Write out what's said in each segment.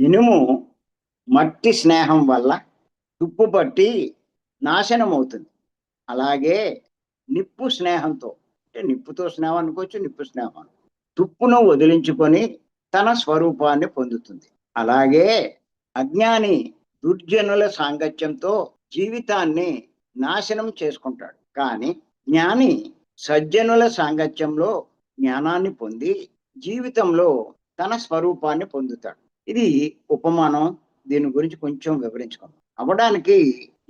ఇనుము మట్టి స్నేహం వల్ల తుప్పు పట్టి నాశనం అవుతుంది. అలాగే నిప్పు స్నేహంతో, అంటే నిప్పుతో స్నేహం అనుకోవచ్చు, నిప్పు స్నేహం తుప్పును వదిలించుకొని తన స్వరూపాన్ని పొందుతుంది. అలాగే అజ్ఞాని దుర్జనుల సాంగత్యంతో జీవితాన్ని నాశనం చేసుకుంటాడు. కానీ జ్ఞాని సజ్జనుల సాంగత్యంలో జ్ఞానాన్ని పొంది జీవితంలో తన స్వరూపాన్ని పొందుతాడు. ఇది ఉపమానం. దీని గురించి కొంచెం వివరించుకుందాం. అవ్వడానికి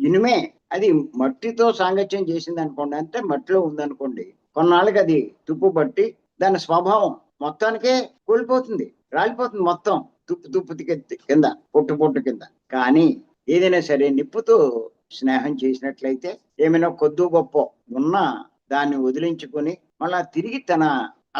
ఇనుమే అది మట్టితో సాంగత్యం చేసింది అనుకోండి, అంటే మట్టిలో ఉందనుకోండి, కొన్నాళ్ళకి అది తుప్పు పట్టి దాని స్వభావం మొత్తానికే కోల్పోతుంది, రాలిపోతుంది మొత్తం, తుప్పు తుప్పు కింద, పొట్టు పొట్టు కింద. కానీ ఏదైనా సరే నిప్పుతో స్నేహం చేసినట్లయితే ఏమైనా కొద్దు గొప్ప ఉన్నా దాన్ని వదిలించుకొని మళ్ళా తిరిగి తన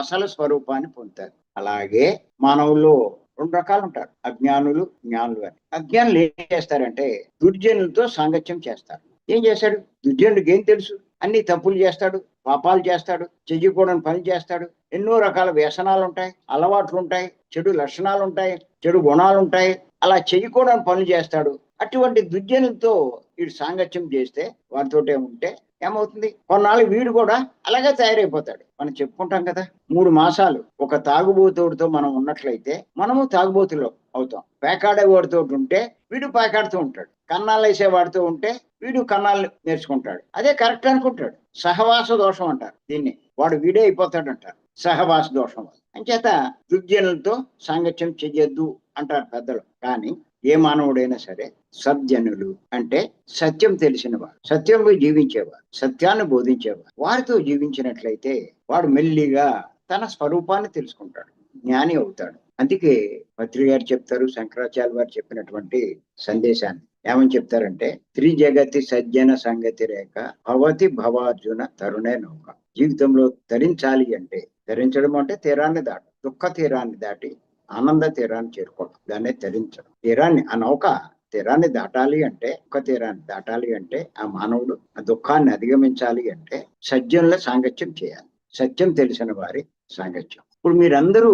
అసలు స్వరూపాన్ని పొందుతారు. అలాగే మానవుల్లో రెండు రకాలు ఉంటారు, అజ్ఞానులు, జ్ఞానులు అని. అజ్ఞానులు ఏం చేస్తారంటే దుర్జనులతో సాంగత్యం చేస్తారు. ఏం చేస్తాడు? దుర్జనుడికి ఏం తెలుసు? అన్ని తప్పులు చేస్తాడు, పాపాలు చేస్తాడు, చెయ్యకూడని పని చేస్తాడు, ఎన్నో రకాల వ్యసనాలు ఉంటాయి, అలవాట్లు ఉంటాయి, చెడు లక్షణాలు ఉంటాయి, చెడు గుణాలు ఉంటాయి, అలా చెయ్యకూడని పనులు చేస్తాడు. అటువంటి దుర్జనులతో వీడు సాంగత్యం చేస్తే, వారితోటే ఉంటే ఏమవుతుంది? కొన్నాళ్ళు వీడు కూడా అలాగే తయారైపోతాడు. మనం చెప్పుకుంటాం కదా, 3 మాసాలు ఒక తాగుబోతుడితో మనం ఉన్నట్లయితే మనము తాగుబోతులో అవుతాం. పేకాడేవాడితో ఉంటే వీడు పేకాడుతూ ఉంటాడు, కన్నాలు వేసేవాడితో ఉంటే వీడు కన్నాలు నేర్చుకుంటాడు. అదే కరెక్ట్ అనుకుంటాడు. సహవాస దోషం అంటారు దీన్ని. వాడు వీడే అయిపోతాడు అంటారు, సహవాస దోషం. అంచేత దుర్జనులతో సాంగత్యం చెయ్యొద్దు అంటారు పెద్దలు. కానీ ఏ మానవుడైనా సరే సజ్జనులు అంటే సత్యం తెలిసిన వారు, సత్యంలో జీవించేవారు, సత్యాన్ని బోధించేవారు, వారితో జీవించినట్లయితే వాడు మెల్లిగా తన స్వరూపాన్ని తెలుసుకుంటాడు, జ్ఞాని అవుతాడు. అందుకే పత్రి గారు చెప్తారు, శంకరాచార్య వారు చెప్పినటువంటి సందేశాన్ని ఏమని చెప్తారంటే, త్రిజగతి సజ్జన సంగతి రేఖ భవతి భవార్జున తరుణే నౌక. జీవితంలో తరించాలి అంటే, తరించడం అంటే తీరాన్ని దాటి, దుఃఖ తీరాన్ని దాటి ఆనంద తీరాన్ని చేరుకోవడం, దాన్నే తరించడం. తీరాన్ని, ఆ నౌక తీరాన్ని దాటాలి అంటే, ఒక తీరాన్ని దాటాలి అంటే ఆ మానవుడు ఆ దుఃఖాన్ని అధిగమించాలి అంటే సజ్జనుల సాంగత్యం చేయాలి, సత్యం తెలిసిన వారి సాంగత్యం. ఇప్పుడు మీరందరూ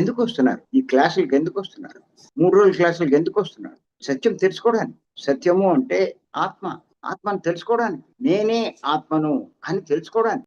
ఎందుకు వస్తున్నారు? ఈ క్లాసులకు ఎందుకు వస్తున్నారు? 3 రోజుల క్లాసులకు ఎందుకు వస్తున్నారు? సత్యం తెలుసుకోవడానికి. సత్యము అంటే ఆత్మ, ఆత్మను తెలుసుకోవడానికి, నేనే ఆత్మను అని తెలుసుకోవడానికి.